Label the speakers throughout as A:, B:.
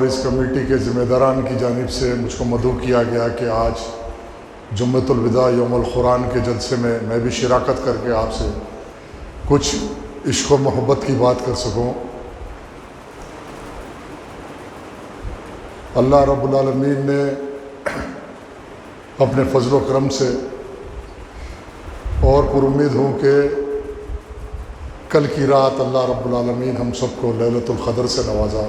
A: اس committee کے ذمہ داران کی جانب سے مجھ کو مدعو کیا گیا کہ آج جمعۃ الوداع یوم القرآن کے جلسے میں بھی شراکت کر کے آپ سے کچھ عشق و محبت کی بات کر سکوں۔ اللہ رب العالمین نے اپنے فضل و کرم سے، اور پر امید ہوں کہ کل کی رات اللہ رب العالمین ہم سب کو لیلۃ القدر سے نوازا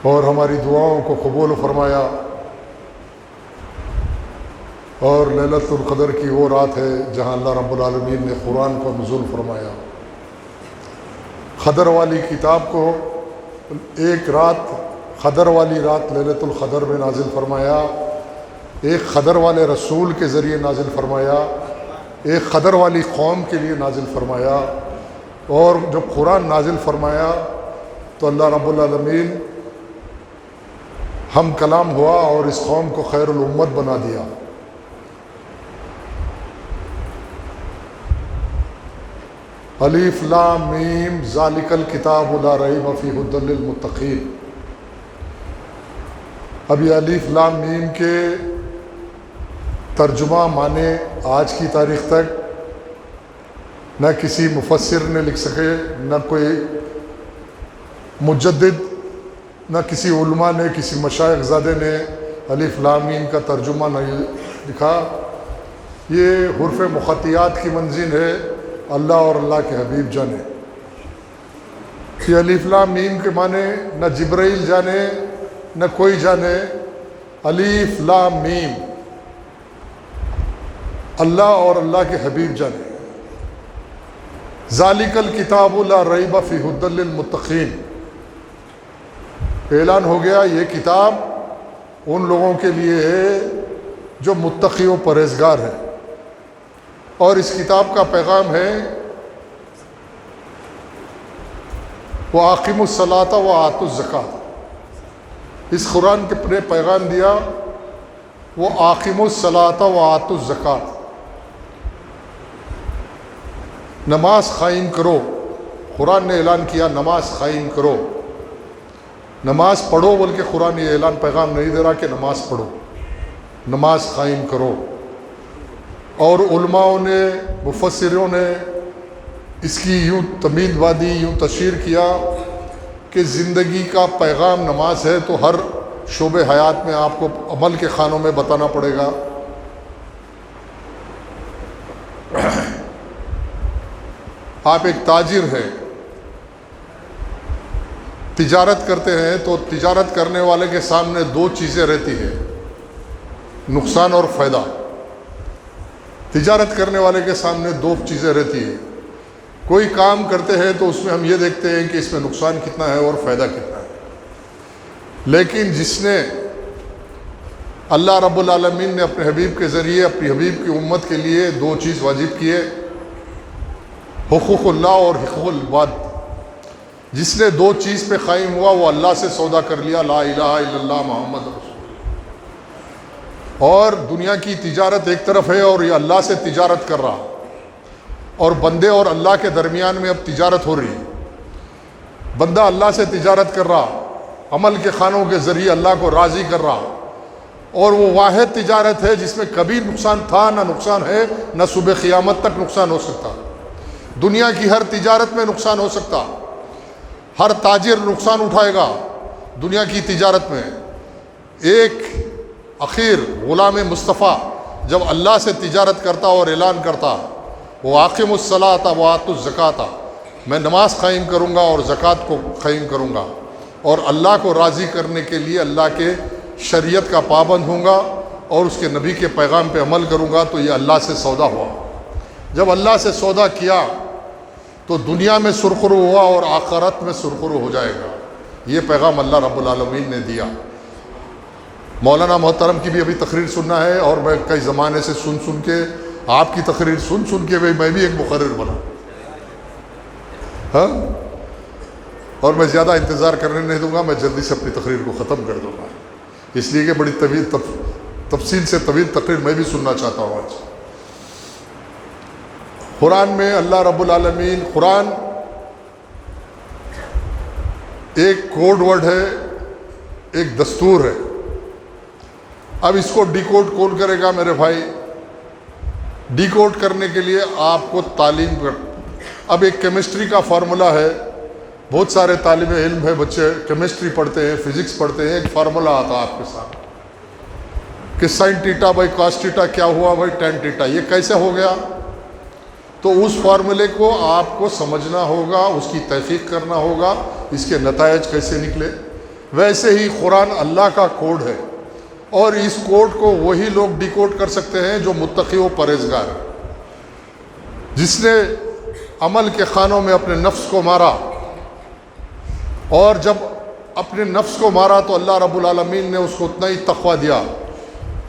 A: اور ہماری دعاؤں کو قبول فرمایا۔ اور لیلۃ القدر کی وہ رات ہے جہاں اللہ رب العالمین نے قرآن کو نزول فرمایا۔ قدر والی کتاب کو ایک رات، قدر والی رات لیلۃ القدر میں نازل فرمایا، ایک قدر والے رسول کے ذریعے نازل فرمایا، ایک قدر والی قوم کے لیے نازل فرمایا۔ اور جب قرآن نازل فرمایا تو اللہ رب العالمین ہم کلام ہوا اور اس قوم کو خیر الامت بنا دیا۔ الف لام میم ذالک الکتاب لا ریب فیہ ھدی للمتقین۔ اب یہ الف لام میم کے ترجمہ معنی آج کی تاریخ تک نہ کسی مفسر نے لکھ سکے، نہ کوئی مجدد، نہ کسی علماء نے، کسی مشائخ زادے نے الف لام میم کا ترجمہ نہیں لکھا۔ یہ حروف مقطعات کی منزل ہے، اللہ اور اللہ کے حبیب جانے۔ یہ الف لام میم کے معنی نہ جبرائیل جانے نہ کوئی جانے۔ الف لام میم اللہ اور اللہ کے حبیب جانے۔ ذالک الکتاب لا ریب فیہ ھدی للمتقین۔ اعلان ہو گیا یہ کتاب ان لوگوں کے لیے ہے جو متقی و پرہیزگار ہے، اور اس کتاب کا پیغام ہے وَأَقِیمُوا الصَّلَاةَ وَآتُوا الزَّکَاةَ۔ اس قرآن کے نے پیغام دیا وَأَقِیمُوا الصَّلَاةَ وَآتُوا الزَّکَاةَ، نماز قائم کرو۔ قرآن نے اعلان کیا نماز قائم کرو، نماز پڑھو، بلکہ قرآن یہ اعلان پیغام نہیں دے رہا کہ نماز پڑھو، نماز قائم کرو۔ اور علماء نے، مفسروں نے اس کی یوں تمہید بادی، یوں تشہیر کیا کہ زندگی کا پیغام نماز ہے، تو ہر شعبہ حیات میں آپ کو عمل کے خانوں میں بتانا پڑے گا۔ آپ ایک تاجر ہیں، تجارت کرتے ہیں، تو تجارت کرنے والے کے سامنے دو چیزیں رہتی ہیں، نقصان اور فائدہ۔ تجارت کرنے والے کے سامنے دو چیزیں رہتی ہیں۔ کوئی کام کرتے ہیں تو اس میں ہم یہ دیکھتے ہیں کہ اس میں نقصان کتنا ہے اور فائدہ کتنا ہے، لیکن جس نے اللہ رب العالمین نے اپنے حبیب کے ذریعے اپنی حبیب کی امت کے لیے دو چیز واجب کیے، حقوق اللہ اور حقوق العباد، جس نے دو چیز پہ قائم ہوا وہ اللہ سے سودا کر لیا، لا الہ الا اللہ محمد رسول۔ اور دنیا کی تجارت ایک طرف ہے اور یہ اللہ سے تجارت کر رہا، اور بندے اور اللہ کے درمیان میں اب تجارت ہو رہی ہے۔ بندہ اللہ سے تجارت کر رہا، عمل کے خانوں کے ذریعے اللہ کو راضی کر رہا، اور وہ واحد تجارت ہے جس میں کبھی نقصان تھا نہ نقصان ہے، نہ صبح قیامت تک نقصان ہو سکتا۔ دنیا کی ہر تجارت میں نقصان ہو سکتا، ہر تاجر نقصان اٹھائے گا دنیا کی تجارت میں۔ ایک اخیر غلام مصطفیٰ جب اللہ سے تجارت کرتا اور اعلان کرتا وَأَقِیمُوا الصَّلَاةَ وَآتُوا الزَّکَاةَ، میں نماز قائم کروں گا اور زکوٰۃ کو قائم کروں گا، اور اللہ کو راضی کرنے کے لیے اللہ کے شریعت کا پابند ہوں گا اور اس کے نبی کے پیغام پہ عمل کروں گا، تو یہ اللہ سے سودا ہوا۔ جب اللہ سے سودا کیا تو دنیا میں سرخرو ہوا اور آخرت میں سرخرو ہو جائے گا۔ یہ پیغام اللہ رب العالمین نے دیا۔ مولانا محترم کی بھی ابھی تقریر سننا ہے، اور میں کئی زمانے سے سن کے آپ کی تقریر سن کے میں بھی ایک مقرر بنا، ہاں، اور میں زیادہ انتظار کرنے نہیں دوں گا، میں جلدی سے اپنی تقریر کو ختم کر دوں گا، اس لیے کہ بڑی طویل تفصیل سے طویل تقریر میں بھی سننا چاہتا ہوں آج۔ قرآن میں اللہ رب العالمین، قرآن ایک کوڈ ورڈ ہے، ایک دستور ہے۔ اب اس کو ڈی کوڈ کون کرے گا میرے بھائی؟ ڈی کوڈ کرنے کے لیے آپ کو تعلیم کر، اب ایک کیمسٹری کا فارمولہ ہے، بہت سارے طالب علم ہے، بچے کیمسٹری پڑھتے ہیں، فزکس پڑھتے ہیں، ایک فارمولہ آتا ہے آپ کے ساتھ کہ sine theta by cos theta کیا ہوا بھائی ٹین ٹیٹا، یہ کیسے ہو گیا؟ تو اس فارمولے کو آپ کو سمجھنا ہوگا، اس کی تحقیق کرنا ہوگا، اس کے نتائج کیسے نکلے۔ ویسے ہی قرآن اللہ کا کوڈ ہے، اور اس کوڈ کو وہی لوگ ڈی کوڈ کر سکتے ہیں جو متقی و پرہیزگار ہے، جس نے عمل کے خانوں میں اپنے نفس کو مارا، اور جب اپنے نفس کو مارا تو اللہ رب العالمین نے اس کو اتنا ہی تقویٰ دیا۔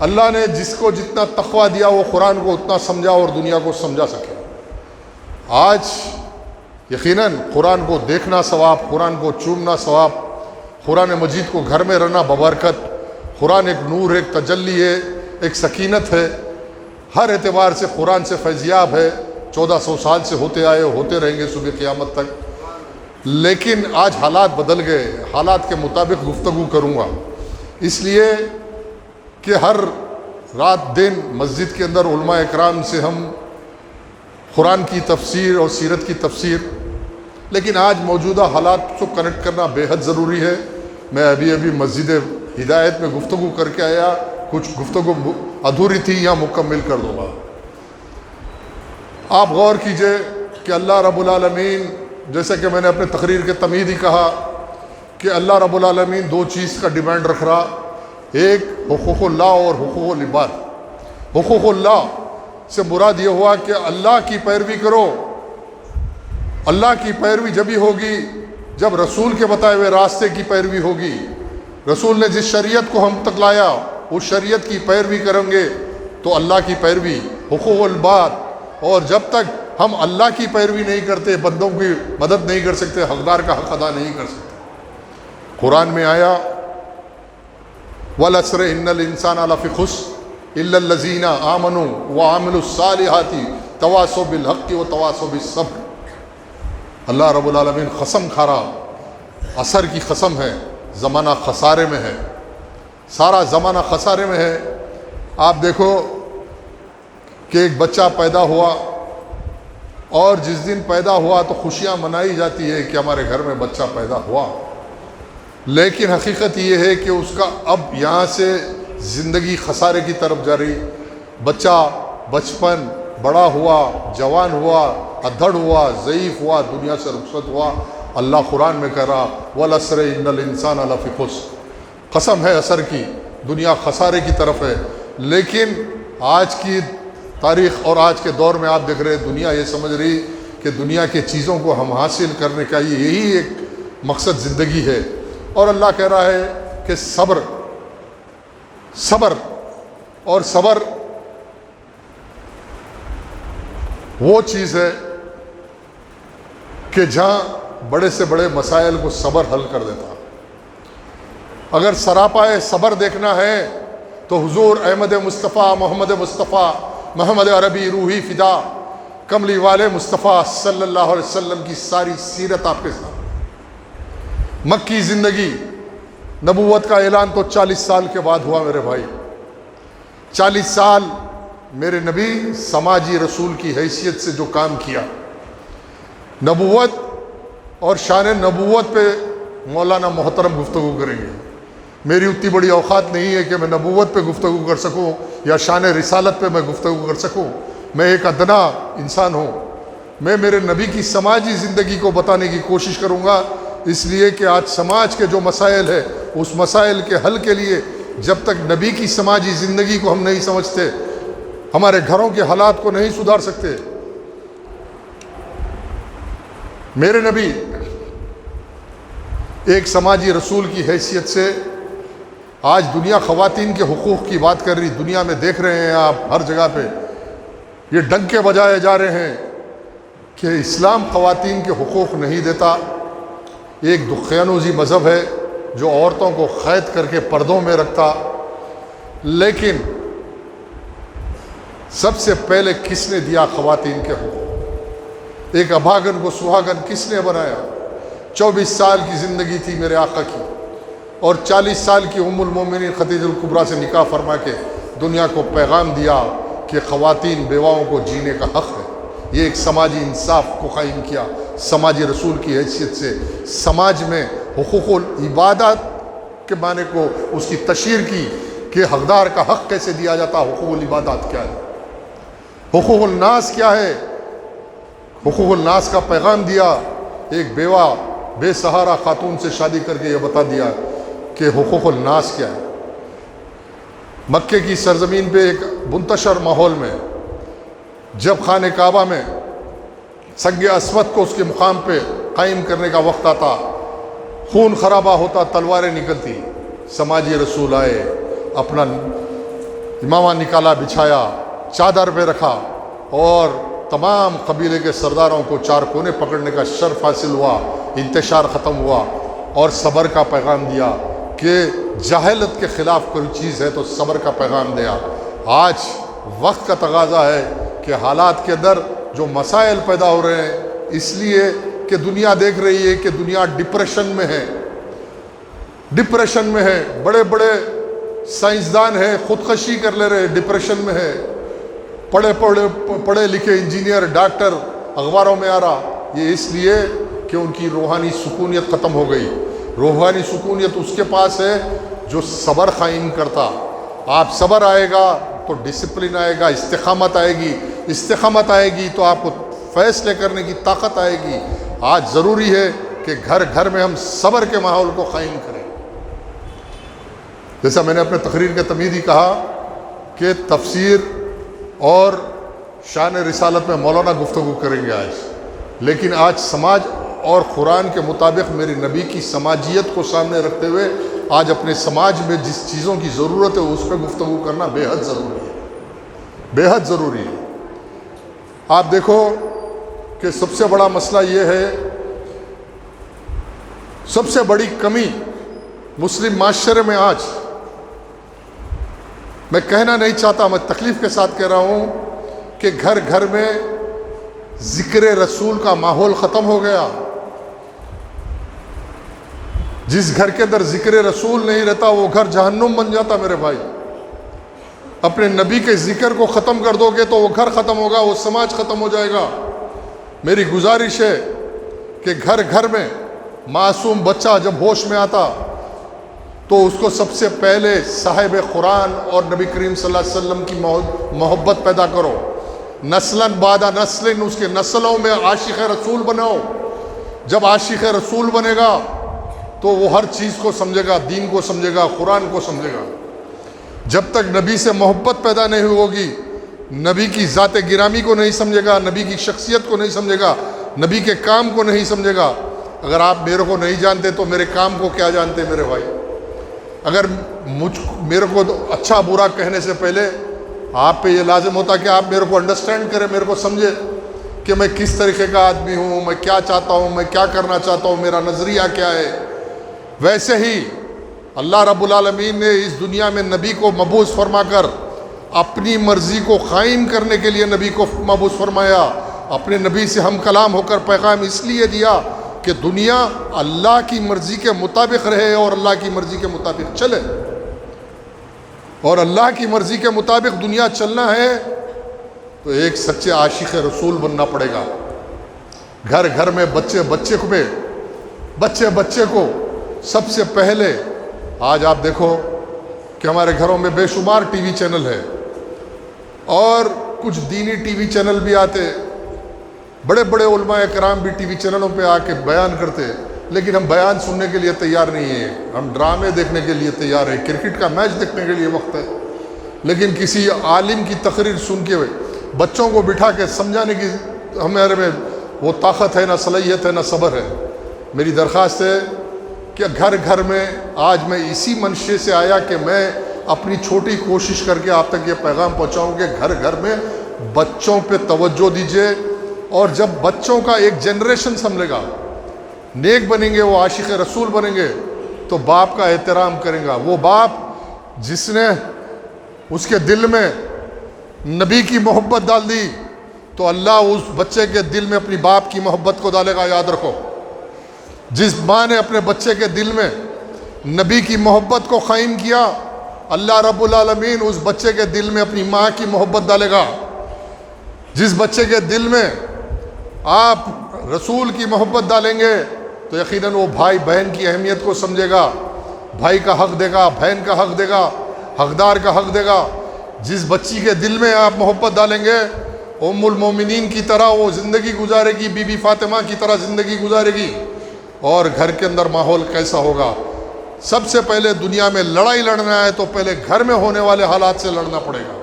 A: اللہ نے جس کو جتنا تقویٰ دیا وہ قرآن کو اتنا سمجھا اور دنیا کو سمجھا سکے۔ آج یقیناً قرآن کو دیکھنا ثواب، قرآن کو چومنا ثواب، قرآن مجید کو گھر میں رہنا ببرکت۔ قرآن ایک نور، ایک تجلی ہے، ایک سکینت ہے، ہر اعتبار سے قرآن سے فیضیاب ہے، 1400 سال سے ہوتے آئے، ہوتے رہیں گے صبح قیامت تک۔ لیکن آج حالات بدل گئے، حالات کے مطابق گفتگو کروں گا، اس لیے کہ ہر رات دن مسجد کے اندر علماء اکرام سے ہم قرآن کی تفسیر اور سیرت کی تفسیر، لیکن آج موجودہ حالات کو کنیکٹ کرنا بے حد ضروری ہے۔ میں ابھی مسجد ہدایت میں گفتگو کر کے آیا، کچھ گفتگو ادھوری تھی، یا مکمل کر دوں گا۔ آپ غور کیجئے کہ اللہ رب العالمین، جیسے کہ میں نے اپنے تقریر کے تمہید ہی کہا کہ اللہ رب العالمین دو چیز کا ڈیمانڈ رکھ رہا، ایک حقوق اللہ اور حقوق العباد۔ حقوق اللہ سے مراد یہ ہوا کہ اللہ کی پیروی کرو۔ اللہ کی پیروی جبھی ہوگی جب رسول کے بتائے ہوئے راستے کی پیروی ہوگی۔ رسول نے جس شریعت کو ہم تک لایا اس شریعت کی پیروی کریں گے تو اللہ کی پیروی، حقوق العباد۔ اور جب تک ہم اللہ کی پیروی نہیں کرتے، بندوں کی مدد نہیں کر سکتے، حقدار کا حق ادا نہیں کر سکتے۔ قرآن میں آیا وَالْعَصْرِ إِنَّ الْإِنسَانَ لَفِي خُسْرٍ إِلَّا الَّذِينَ آمَنُوا وَعَمِلُوا الصَّالِحَاتِ تَوَاصَوْا بِالْحَقِّ وَتَوَاصَوْا بِالصَّبْرِ۔ اللہ رب العالمین قسم کھا رہا، عصر کی قسم ہے، زمانہ خسارے میں ہے، سارا زمانہ خسارے میں ہے۔ آپ دیکھو کہ ایک بچہ پیدا ہوا، اور جس دن پیدا ہوا تو خوشیاں منائی جاتی ہے کہ ہمارے گھر میں بچہ پیدا ہوا، لیکن حقیقت یہ ہے کہ اس کا اب یہاں سے زندگی خسارے کی طرف جا رہی۔ بچہ بچپن بڑا ہوا، جوان ہوا، ادھڑ ہوا، ضعیف ہوا، دنیا سے رخصت ہوا۔ اللہ قرآن میں کہہ رہا وَالْعَصْرِ إِنَّ الْإِنسَانَ لَفِي خُسْرٍ، قسم ہے عصر کی، دنیا خسارے کی طرف ہے۔ لیکن آج کی تاریخ اور آج کے دور میں آپ دیکھ رہے ہیں دنیا یہ سمجھ رہی کہ دنیا کے چیزوں کو ہم حاصل کرنے کا یہی ایک مقصد زندگی ہے۔ اور اللہ کہہ رہا ہے کہ صبر اور صبر وہ چیز ہے کہ جہاں بڑے سے بڑے مسائل کو صبر حل کر دیتا۔ اگر سراپائے صبر دیکھنا ہے تو حضور احمد مصطفیٰ محمد مصطفیٰ محمد عربی روحی فدا کملی والے مصطفیٰ صلی اللہ علیہ وسلم کی ساری سیرت آپ کے ساتھ۔ مکی زندگی، نبوت کا اعلان تو 40 سال کے بعد ہوا میرے بھائی۔ 40 سال میرے نبی سماجی رسول کی حیثیت سے جو کام کیا، نبوت اور شان نبوت پہ مولانا محترم گفتگو کریں گے۔ میری اتنی بڑی اوقات نہیں ہے کہ میں نبوت پہ گفتگو کر سکوں یا شان رسالت پہ میں گفتگو کر سکوں۔ میں ایک ادنا انسان ہوں۔ میں میرے نبی کی سماجی زندگی کو بتانے کی کوشش کروں گا، اس لیے کہ آج سماج کے جو مسائل ہے اس مسائل کے حل کے لیے جب تک نبی کی سماجی زندگی کو ہم نہیں سمجھتے، ہمارے گھروں کے حالات کو نہیں سدھار سکتے۔ میرے نبی ایک سماجی رسول کی حیثیت سے آج دنیا خواتین کے حقوق کی بات کر رہی، دنیا میں دیکھ رہے ہیں آپ ہر جگہ پہ یہ ڈنکے بجائے جا رہے ہیں کہ اسلام خواتین کے حقوق نہیں دیتا۔ ایک دقیانوزی مذہب ہے جو عورتوں کو قید کر کے پردوں میں رکھتا۔ لیکن سب سے پہلے کس نے دیا خواتین کے حقوق؟ ایک ابھاگن کو سہاگن کس نے بنایا؟ 24 سال کی زندگی تھی میرے آقا کی، اور 40 سال کی ام المومنین خدیجہ الکبریٰ سے نکاح فرما کے دنیا کو پیغام دیا کہ خواتین بیواؤں کو جینے کا حق ہے۔ یہ ایک سماجی انصاف کو قائم کیا، سماجی رسول کی حیثیت سے سماج میں حقوق العبادات کے معنی کو اس کی تشہیر کی کہ حقدار کا حق کیسے دیا جاتا، حقوق العبادات کیا ہے، حقوق الناس کیا ہے، حقوق الناس کا پیغام دیا۔ ایک بیوہ بے سہارا خاتون سے شادی کر کے یہ بتا دیا کہ حقوق الناس کیا ہے۔ مکے کی سرزمین پہ ایک منتشر ماحول میں جب خانہ کعبہ میں سنگ اسود کو اس کے مقام پہ قائم کرنے کا وقت آتا، خون خرابہ ہوتا، تلواریں نکلتی، سماجی رسول آئے، اپنا امامہ نکالا، بچھایا، چادر پہ رکھا، اور تمام قبیلے کے سرداروں کو چار کونے پکڑنے کا شرف حاصل ہوا، انتشار ختم ہوا، اور صبر کا پیغام دیا کہ جاہلت کے خلاف کوئی چیز ہے تو صبر کا پیغام دیا۔ آج وقت کا تقاضا ہے کہ حالات کے اندر جو مسائل پیدا ہو رہے ہیں، اس لیے کہ دنیا دیکھ رہی ہے کہ دنیا ڈپریشن میں ہے، ڈپریشن میں ہے، بڑے بڑے سائنسدان ہیں خودکشی کر لے رہے، ڈپریشن میں ہے، پڑھے لکھے انجینئر، ڈاکٹر اخباروں میں آ رہا۔ یہ اس لیے کہ ان کی روحانی سکونیت ختم ہو گئی۔ روحانی سکونیت اس کے پاس ہے جو صبر قائم کرتا۔ آپ صبر آئے گا تو ڈسپلن آئے گا، استقامت آئے گی، استقامت آئے گی تو آپ کو فیصلے کرنے کی طاقت آئے گی۔ آج ضروری ہے کہ گھر گھر میں ہم صبر کے ماحول کو قائم کریں۔ جیسا میں نے اپنے تقریر کے تمہیدی کہا کہ تفسیر اور شان رسالت میں مولانا گفتگو کریں گے آج، لیکن آج سماج اور قرآن کے مطابق میرے نبی کی سماجیت کو سامنے رکھتے ہوئے آج اپنے سماج میں جس چیزوں کی ضرورت ہے اس پہ گفتگو کرنا بے حد ضروری ہے، بے حد ضروری ہے۔ آپ دیکھو کہ سب سے بڑا مسئلہ یہ ہے، سب سے بڑی کمی مسلم معاشرے میں آج، میں کہنا نہیں چاہتا، میں تکلیف کے ساتھ کہہ رہا ہوں کہ گھر گھر میں ذکر رسول کا ماحول ختم ہو گیا۔ جس گھر کے اندر ذکر رسول نہیں رہتا وہ گھر جہنم بن جاتا میرے بھائی۔ اپنے نبی کے ذکر کو ختم کر دو گے تو وہ گھر ختم ہوگا، وہ سماج ختم ہو جائے گا۔ میری گزارش ہے کہ گھر گھر میں معصوم بچہ جب ہوش میں آتا تو اس کو سب سے پہلے صاحب قرآن اور نبی کریم صلی اللہ علیہ وسلم کی محبت پیدا کرو، نسلاً بعد نسلیں اس کے نسلوں میں عاشق رسول بناؤ۔ جب عاشق رسول بنے گا تو وہ ہر چیز کو سمجھے گا، دین کو سمجھے گا، قرآن کو سمجھے گا۔ جب تک نبی سے محبت پیدا نہیں ہوگی، نبی کی ذات گرامی کو نہیں سمجھے گا، نبی کی شخصیت کو نہیں سمجھے گا، نبی کے کام کو نہیں سمجھے گا۔ اگر آپ میرے کو نہیں جانتے تو میرے کام کو کیا جانتے میرے بھائی؟ اگر میرے کو اچھا برا کہنے سے پہلے آپ پہ یہ لازم ہوتا کہ آپ میرے کو انڈرسٹینڈ کریں، میرے کو سمجھے کہ میں کس طریقے کا آدمی ہوں، میں کیا چاہتا ہوں، میں کیا کرنا چاہتا ہوں، میرا نظریہ کیا ہے۔ ویسے ہی اللہ رب العالمین نے اس دنیا میں نبی کو مبعوث فرما کر اپنی مرضی کو قائم کرنے کے لیے نبی کو مبعوث فرمایا۔ اپنے نبی سے ہم کلام ہو کر پیغام اس لیے دیا کہ دنیا اللہ کی مرضی کے مطابق رہے اور اللہ کی مرضی کے مطابق چلے، اور اللہ کی مرضی کے مطابق دنیا چلنا ہے تو ایک سچے عاشق رسول بننا پڑے گا۔ گھر گھر میں بچے کو سب سے پہلے، آج آپ دیکھو کہ ہمارے گھروں میں بے شمار ٹی وی چینل ہے اور کچھ دینی ٹی وی چینل بھی آتے، بڑے بڑے علماء کرام بھی ٹی وی چینلوں پہ آ کے بیان کرتے، لیکن ہم بیان سننے کے لیے تیار نہیں ہیں، ہم ڈرامے دیکھنے کے لیے تیار ہیں، کرکٹ کا میچ دیکھنے کے لیے وقت ہے، لیکن کسی عالم کی تقریر سن کے بچوں کو بٹھا کے سمجھانے کی ہمارے میں وہ طاقت ہے، نہ صلاحیت ہے، نہ صبر ہے۔ میری درخواست ہے کہ گھر گھر میں، آج میں اسی منشے سے آیا کہ میں اپنی چھوٹی کوشش کر کے آپ تک یہ پیغام پہنچاؤں کہ گھر گھر میں بچوں پہ توجہ دیجیے، اور جب بچوں کا ایک جنریشن سنبھلے گا، نیک بنیں گے، وہ عاشق رسول بنیں گے تو باپ کا احترام کریں گا۔ وہ باپ جس نے اس کے دل میں نبی کی محبت ڈال دی تو اللہ اس بچے کے دل میں اپنی باپ کی محبت کو ڈالے گا، یاد رکھو۔ جس ماں نے اپنے بچے کے دل میں نبی کی محبت کو قائم کیا، اللہ رب العالمین اس بچے کے دل میں اپنی ماں کی محبت ڈالے گا۔ جس بچے کے دل میں آپ رسول کی محبت ڈالیں گے تو یقیناً وہ بھائی بہن کی اہمیت کو سمجھے گا، بھائی کا حق دے گا، بہن کا حق دے گا، حقدار کا حق دے گا۔ جس بچی کے دل میں آپ محبت ڈالیں گے، ام المومنین کی طرح وہ زندگی گزارے گی، بی بی فاطمہ کی طرح زندگی گزارے گی۔ اور گھر کے اندر ماحول کیسا ہوگا؟ سب سے پہلے دنیا میں لڑائی لڑنا ہے تو پہلے گھر میں ہونے والے حالات سے لڑنا پڑے گا۔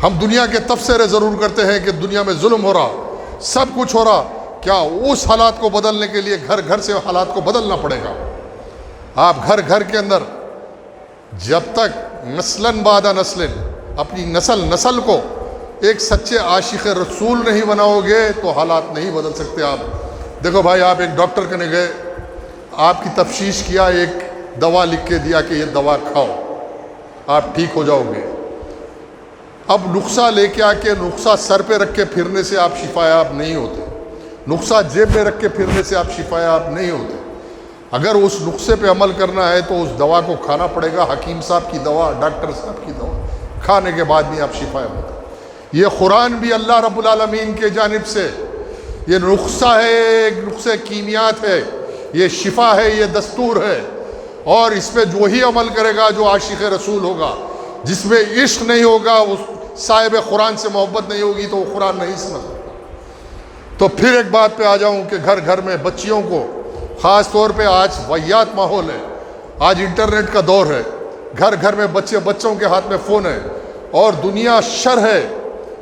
A: ہم دنیا کے تبصرے ضرور کرتے ہیں کہ دنیا میں ظلم ہو رہا، سب کچھ ہو رہا، کیا اس حالات کو بدلنے کے لیے گھر گھر سے حالات کو بدلنا پڑے گا۔ آپ گھر گھر کے اندر جب تک نسلاً بعد نسل اپنی نسل کو ایک سچے عاشق رسول نہیں بناؤ گے تو حالات نہیں بدل سکتے۔ آپ دیکھو بھائی، آپ ایک ڈاکٹر کنے گئے، آپ کی تفتیش کیا، ایک دوا لکھ کے دیا کہ یہ دوا کھاؤ آپ ٹھیک ہو جاؤ گے۔ اب نسخہ لے کے آ کے نسخہ سر پہ رکھ کے پھرنے سے آپ شفا یاب نہیں ہوتے، نسخہ جیب میں رکھ کے پھرنے سے آپ شفا یاب نہیں ہوتے۔ اگر اس نسخے پہ عمل کرنا ہے تو اس دوا کو کھانا پڑے گا، حکیم صاحب کی دوا، ڈاکٹر صاحب کی دوا کھانے کے بعد بھی آپ شفا یاب ہوتے۔ یہ قرآن بھی اللہ رب العالمین کے جانب سے یہ نسخہ ہے، ایک نسخہ کیمیات ہے، یہ شفا ہے، یہ دستور ہے۔ اور اس پہ جو ہی عمل کرے گا جو عاشق رسول ہوگا، جس میں عشق نہیں ہوگا، اس صاحب قرآن سے محبت نہیں ہوگی تو وہ قرآن نہیں سمجھ سکتا۔ تو پھر ایک بات پہ آ جاؤں کہ گھر گھر میں بچیوں کو، خاص طور پہ آج واہیات ماحول ہے، آج انٹرنیٹ کا دور ہے، گھر گھر میں بچوں کے ہاتھ میں فون ہے اور دنیا شر ہے،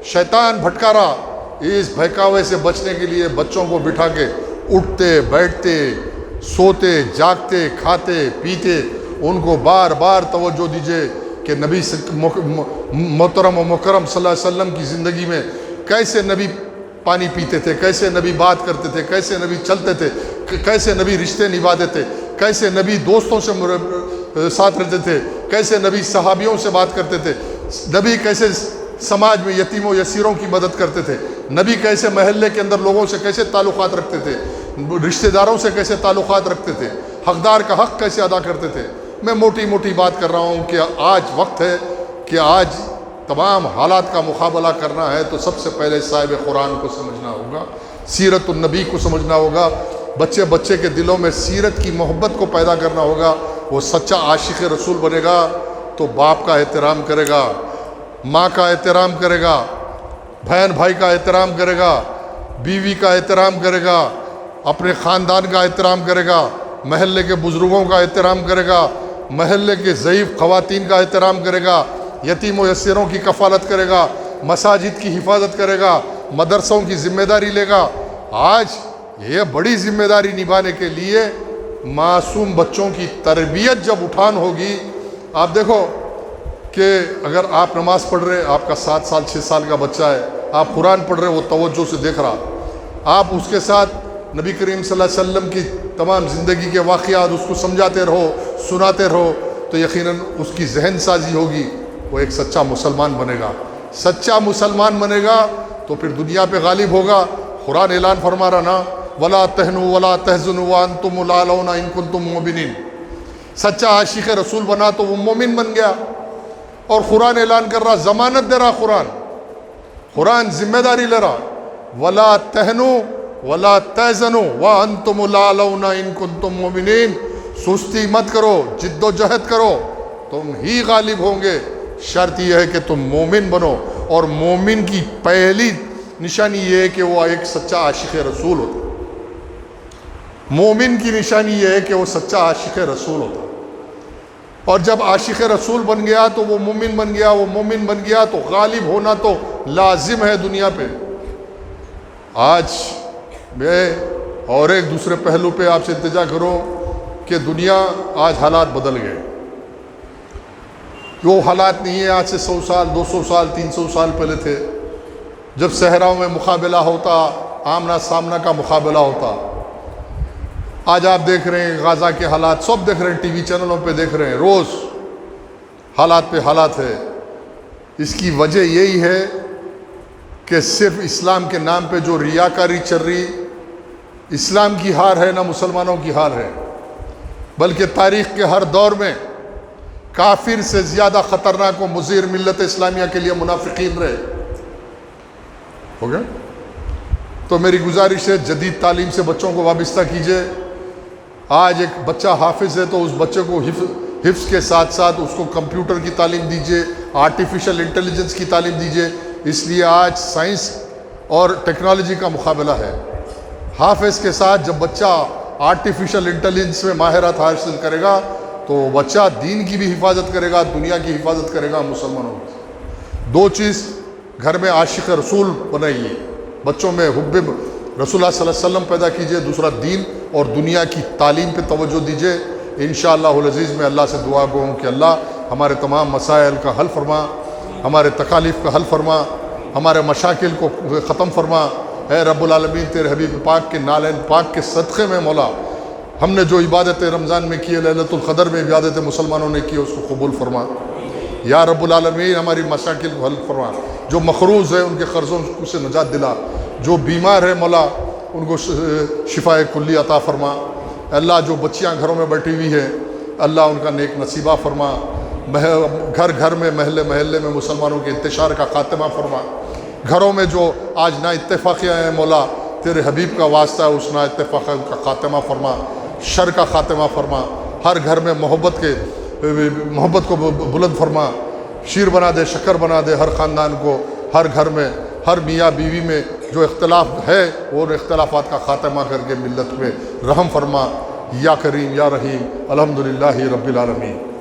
A: شیطان بھٹکا رہا۔ اس بہکاوے سے بچنے کے لیے بچوں کو بٹھا کے اٹھتے بیٹھتے سوتے جاگتے کھاتے پیتے ان کو بار بار توجہ دیجئے کہ نبی محترم و مکرم صلی اللہ علیہ وسلم کی زندگی میں کیسے نبی پانی پیتے تھے، کیسے نبی بات کرتے تھے، کیسے نبی چلتے تھے، کیسے نبی رشتے نبھاتے تھے، کیسے نبی دوستوں سے ساتھ رہتے تھے، کیسے نبی صحابیوں سے بات کرتے تھے، نبی کیسے سماج میں یتیم و یسیروں کی مدد کرتے تھے، نبی کیسے محلے کے اندر لوگوں سے کیسے تعلقات رکھتے تھے، رشتہ داروں سے کیسے تعلقات رکھتے تھے، حقدار کا حق کیسے ادا کرتے تھے۔ میں موٹی موٹی بات کر رہا ہوں کہ آج وقت ہے کہ آج تمام حالات کا مقابلہ کرنا ہے تو سب سے پہلے صاحب قرآن کو سمجھنا ہوگا، سیرت النبی کو سمجھنا ہوگا، بچے کے دلوں میں سیرت کی محبت کو پیدا کرنا ہوگا۔ وہ سچا عاشق رسول بنے گا تو باپ کا احترام کرے گا، ماں کا احترام کرے گا، بہن بھائی کا احترام کرے گا، بیوی کا احترام کرے گا، اپنے خاندان کا احترام کرے گا، محلے کے بزرگوں کا احترام کرے گا، محلے کے ضعیف خواتین کا احترام کرے گا، یتیم و یسیروں کی کفالت کرے گا، مساجد کی حفاظت کرے گا، مدرسوں کی ذمہ داری لے گا۔ آج یہ بڑی ذمہ داری نبھانے کے لیے معصوم بچوں کی تربیت جب اٹھان ہوگی، آپ دیکھو کہ اگر آپ نماز پڑھ رہے، آپ کا 7 سال 6 سال کا بچہ ہے، آپ قرآن پڑھ رہے، وہ توجہ سے دیکھ رہا، آپ اس کے ساتھ نبی کریم صلی اللہ علیہ وسلم کی تمام زندگی کے واقعات اس کو سمجھاتے رہو، سناتے رہو، تو یقیناً اس کی ذہن سازی ہوگی، وہ ایک سچا مسلمان بنے گا۔ سچا مسلمان بنے گا تو پھر دنیا پہ غالب ہوگا۔ قرآن اعلان فرما رہا نا، وَلَا تَهْنُوا وَلَا تَحْزَنُوا وَأَنْتُمُ الْأَعْلَوْنَ إِن كُنتُم مُؤْمِنِينَ۔ سچا عاشق رسول بنا تو وہ مومن بن گیا۔ اور قرآن اعلان کر رہا، ضمانت دے رہا، قرآن ذمہ داری لے رہا، وَلَا تَهْنُوا وَلَا تَحْزَنُوا وَأَنْتُمُ الْأَعْلَوْنَ إِن كُنتُم مُؤْمِنِينَ۔ سستی مت کرو، جد و جہد کرو، تم ہی غالب ہوں گے۔ شرط یہ ہے کہ تم مومن بنو، اور مومن کی پہلی نشانی یہ ہے کہ وہ ایک سچا عاشق رسول ہوتا۔ مومن کی نشانی یہ ہے کہ وہ سچا عاشق رسول ہوتا، اور جب عاشق رسول بن گیا تو وہ مومن بن گیا، وہ مومن بن گیا تو غالب ہونا تو لازم ہے دنیا پہ۔ آج میں اور ایک دوسرے پہلو پہ آپ سے التجا کروں کہ دنیا آج حالات بدل گئے، وہ حالات نہیں ہے آج سے 100 سال 200 سال 300 سال پہلے تھے، جب صحراؤں میں مقابلہ ہوتا، آمنا سامنا کا مقابلہ ہوتا۔ آج آپ دیکھ رہے ہیں غزہ کے حالات، سب دیکھ رہے ہیں، ٹی وی چینلوں پہ دیکھ رہے ہیں، روز حالات پہ حالات ہے۔ اس کی وجہ یہی ہے کہ صرف اسلام کے نام پہ جو ریاکاری چل رہی، اسلام کی ہار ہے نہ مسلمانوں کی ہار ہے، بلکہ تاریخ کے ہر دور میں کافر سے زیادہ خطرناک و مضر ملت اسلامیہ کے لیے منافقین رہے۔ ہو گیا؟ تو میری گزارش ہے جدید تعلیم سے بچوں کو وابستہ کیجئے۔ آج ایک بچہ حافظ ہے تو اس بچے کو حفظ کے ساتھ ساتھ اس کو کمپیوٹر کی تعلیم دیجئے، آرٹیفیشل انٹیلیجنس کی تعلیم دیجئے۔ اس لیے آج سائنس اور ٹیکنالوجی کا مقابلہ ہے۔ حافظ کے ساتھ جب بچہ آرٹیفیشل انٹیلیجنس میں ماہرت حاصل کرے گا تو بچہ دین کی بھی حفاظت کرے گا، دنیا کی حفاظت کرے گا، مسلمانوں کی۔ دو چیز گھر میں عاشق رسول بنائیے، بچوں میں حب رسول اللہ صلی اللہ علیہ وسلم پیدا کیجئے، دوسرا دین اور دنیا کی تعلیم پہ توجہ دیجئے۔ انشاءاللہ العزیز میں اللہ سے دعا گو ہوں کہ اللہ ہمارے تمام مسائل کا حل فرما، ہمارے تکالیف کا حل فرما، ہمارے مشاکل کو ختم فرما۔ اے رب العالمین، تیرے حبیب پاک کے نالین پاک کے صدقے میں مولا ہم نے جو عبادتیں رمضان میں کی، لیلۃ القدر میں عبادتیں مسلمانوں نے کی، اس کو قبول فرما۔ یا رب العالمین ہماری مشاکل کو حل فرما، جو مقروض ہے ان کے قرضوں سے نجات دلا، جو بیمار ہے مولا ان کو شفا کلی عطا فرما۔ اللہ جو بچیاں گھروں میں بیٹھی ہوئی ہیں اللہ ان کا نیک نصیبہ فرما، گھر گھر میں محلے محلے میں مسلمانوں کے انتشار کا خاتمہ فرما۔ گھروں میں جو آج نا اتفاقیاں ہیں مولا تیرے حبیب کا واسطہ ہے، اس نا اتفاقیہ کا خاتمہ فرما، شر کا خاتمہ فرما۔ ہر گھر میں محبت کو بلند فرما، شیر بنا دے، شکر بنا دے ہر خاندان کو، ہر گھر میں ہر میاں بیوی میں جو اختلاف ہے وہ اختلافات کا خاتمہ کر کے ملت میں رحم فرما۔ یا کریم یا رحیم، الحمدللہ رب العالمین۔